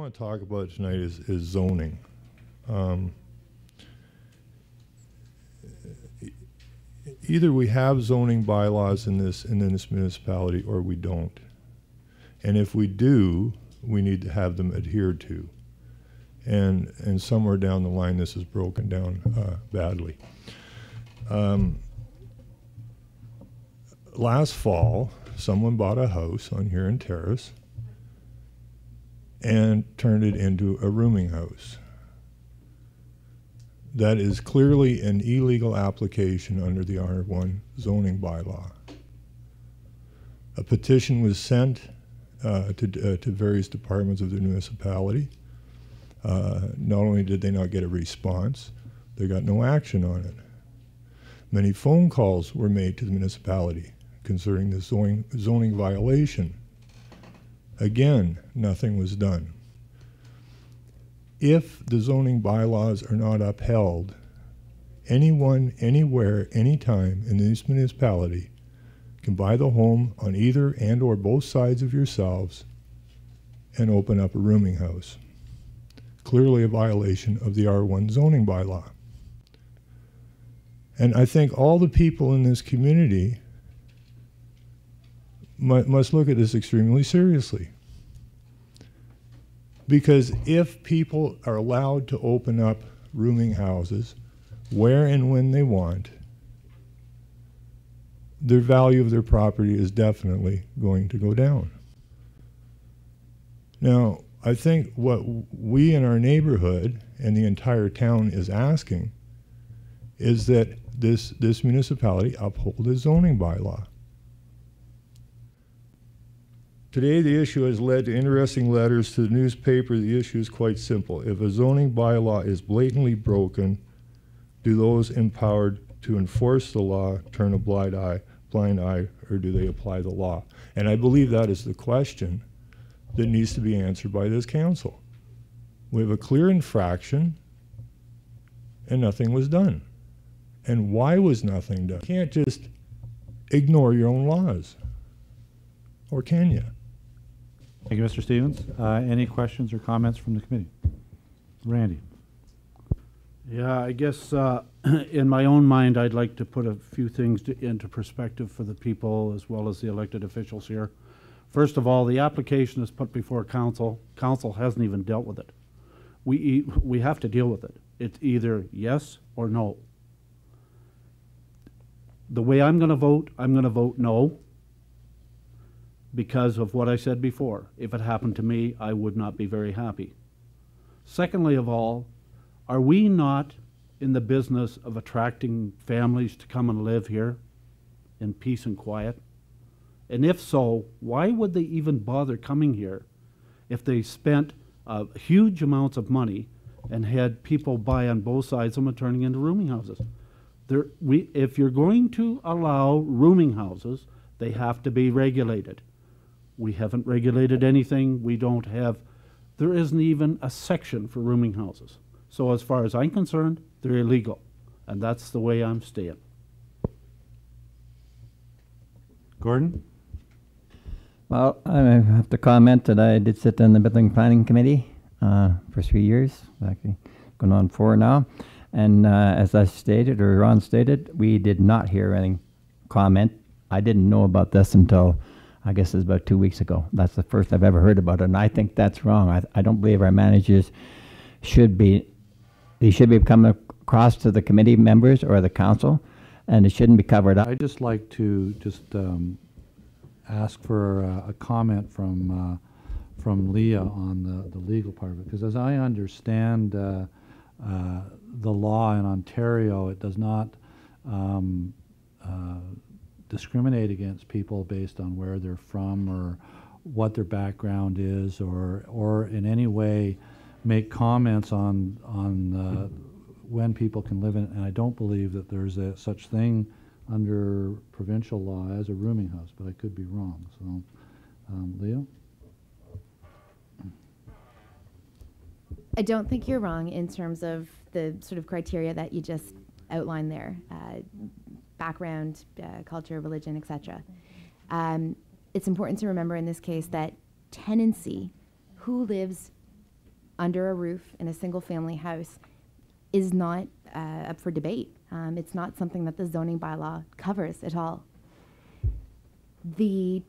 want to talk about tonight is zoning. Either we have zoning bylaws in this municipality or we don't. And if we do, we need to have them adhered to. And somewhere down the line, this is broken down badly. Last fall, someone bought a house on Huron Terrace and turned it into a rooming house. That is clearly an illegal application under the R1 zoning bylaw. A petition was sent to various departments of the municipality. Not only did they not get a response, they got no action on it. Many phone calls were made to the municipality concerning the zoning violation. Again, nothing was done. If the zoning bylaws are not upheld, anyone, anywhere, anytime in this municipality can buy the home on either and or both sides of yourselves and open up a rooming house. Clearly a violation of the R1 zoning bylaw. And I think all the people in this community must look at this extremely seriously. Because if people are allowed to open up rooming houses where and when they want, their value of their property is definitely going to go down. Now, I think what we in our neighborhood and the entire town is asking is that this municipality uphold the zoning bylaw. Today, the issue has led to interesting letters to the newspaper. The issue is quite simple. If a zoning bylaw is blatantly broken, do those empowered to enforce the law turn a blind eye, or do they apply the law? And I believe that is the question that needs to be answered by this council. We have a clear infraction, and nothing was done. And why was nothing done? You can't just ignore your own laws, or can you? Thank you, Mr. Stevens. Any questions or comments from the committee? Randy. Yeah, I guess in my own mind, I'd like to put a few things into perspective for the people as well as the elected officials here. First of all, the application is put before council. Council hasn't even dealt with it. We have to deal with it. It's either yes or no. The way I'm going to vote no, because of what I said before. If it happened to me, I would not be very happy. Secondly of all, are we not in the business of attracting families to come and live here in peace and quiet? And if so, why would they even bother coming here if they spent huge amounts of money and had people buy on both sides of them and turning into rooming houses? If you're going to allow rooming houses, they have to be regulated. We haven't regulated anything. There isn't even a section for rooming houses. So as far as I'm concerned, they're illegal. And that's the way I'm staying. Gordon? Well, I have to comment that I did sit on the Building Planning Committee for 3 years, actually going on 4 now. And as I stated, or Ron stated, we did not hear any comment. I didn't know about this until, I guess it's about 2 weeks ago. That's the first I've ever heard about it, and I think that's wrong. I don't believe our managers should be coming across to the committee members or the council, and it shouldn't be covered up. I'd just like to ask for a comment from Leah on the legal part of it, because as I understand the law in Ontario, it does not discriminate against people based on where they're from or what their background is, or in any way make comments on when people can live in it. And I don't believe that there's such thing under provincial law as a rooming house, but I could be wrong. So, Leo? I don't think you're wrong in terms of the sort of criteria that you just outlined there. Background, culture, religion, etc. It's important to remember in this case that tenancy, who lives under a roof in a single-family house is not up for debate. It's not something that the zoning bylaw covers at all. The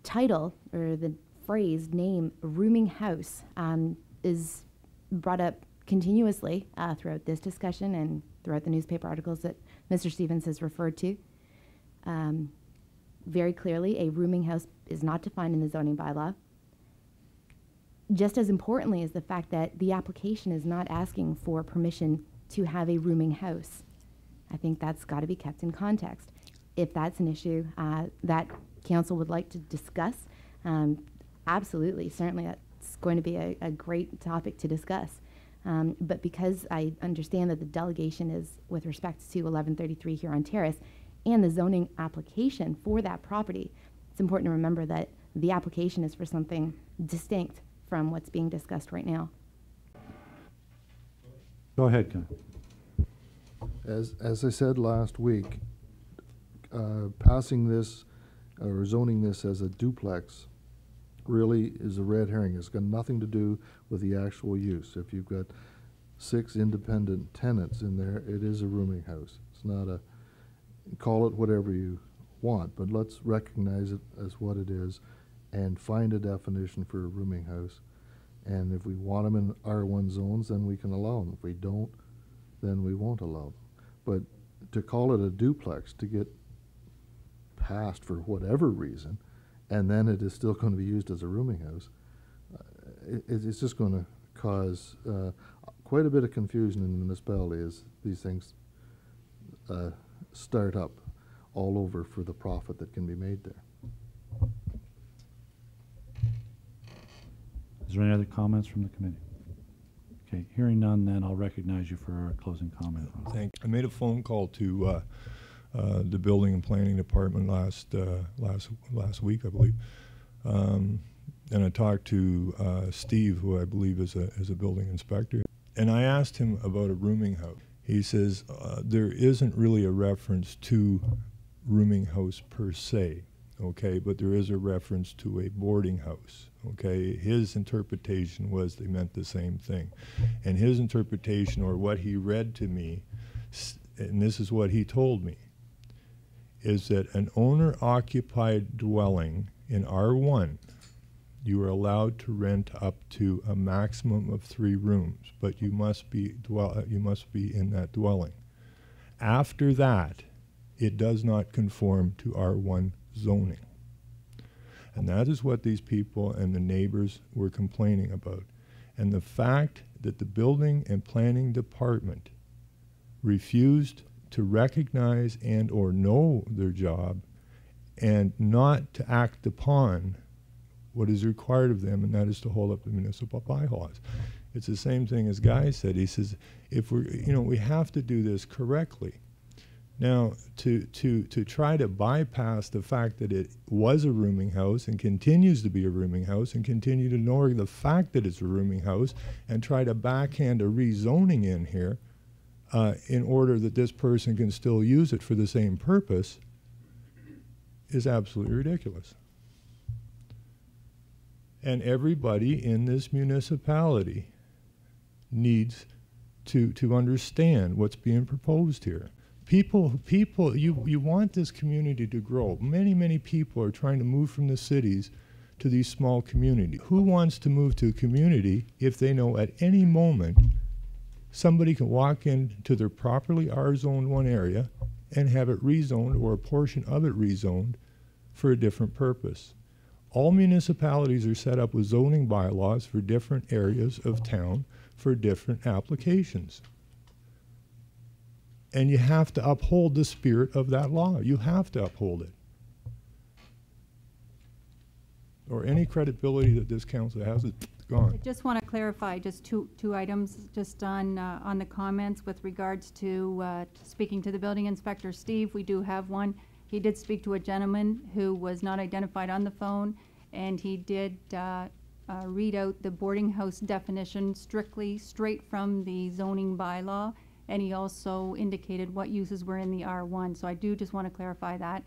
title or the phrase name rooming house is brought up continuously throughout this discussion and throughout the newspaper articles that Mr. Stevens has referred to. Very clearly, a rooming house is not defined in the zoning bylaw. Just as importantly is the fact that the application is not asking for permission to have a rooming house. I think that's got to be kept in context. If that's an issue that council would like to discuss, absolutely, certainly that's going to be a great topic to discuss. But because I understand that the delegation is with respect to 1133 Huron Terrace and the zoning application for that property, it's important to remember that the application is for something distinct from what's being discussed right now. Go ahead, Ken. As I said last week, passing this or zoning this as a duplex really is a red herring. It's got nothing to do with the actual use. If you've got 6 independent tenants in there, it is a rooming house. It's not a, call it whatever you want, but let's recognize it as what it is and find a definition for a rooming house. And if we want them in R1 zones, then we can allow them. If we don't, then we won't allow them. But to call it a duplex, to get passed for whatever reason, and then it is still going to be used as a rooming house, it's just going to cause quite a bit of confusion in the municipality as these things start up all over for the profit that can be made there. Is there any other comments from the committee? Okay, hearing none, then I'll recognize you for our closing comment. Thank you. I made a phone call to the Building and Planning Department last week, I believe, and I talked to Steve, who I believe is a building inspector, and I asked him about a rooming house. He says there isn't really a reference to rooming house per se, okay, but there is a reference to a boarding house. Okay, his interpretation was they meant the same thing. And his interpretation, or what he read to me, and this is what he told me, is that an owner-occupied dwelling in R1, you are allowed to rent up to a maximum of 3 rooms, but you must be in that dwelling. After that, it does not conform to R1 zoning. And that is what these people and the neighbors were complaining about. And the fact that the Building and Planning Department refused to recognize and or know their job and not to act upon what is required of them, and that is to hold up the municipal bylaws. It's the same thing as Guy said. He says, if we're, we have to do this correctly. Now, to try to bypass the fact that it was a rooming house and continues to be a rooming house and continue to ignore the fact that it's a rooming house and try to backhand a rezoning in here in order that this person can still use it for the same purpose is absolutely ridiculous. And everybody in this municipality needs to understand what's being proposed here. People, you want this community to grow. Many people are trying to move from the cities to these small communities. Who wants to move to a community if they know at any moment somebody can walk into their properly R-zoned one area and have it rezoned or a portion of it rezoned for a different purpose? All municipalities are set up with zoning bylaws for different areas of town for different applications. And you have to uphold the spirit of that law. You have to uphold it. Or any credibility that this council has is gone. I just want to clarify just two items just on the comments with regards to speaking to the building inspector. Steve, we do have one. He did speak to a gentleman who was not identified on the phone, and he did read out the boarding house definition straight from the zoning bylaw. And he also indicated what uses were in the R1. So I do just want to clarify that.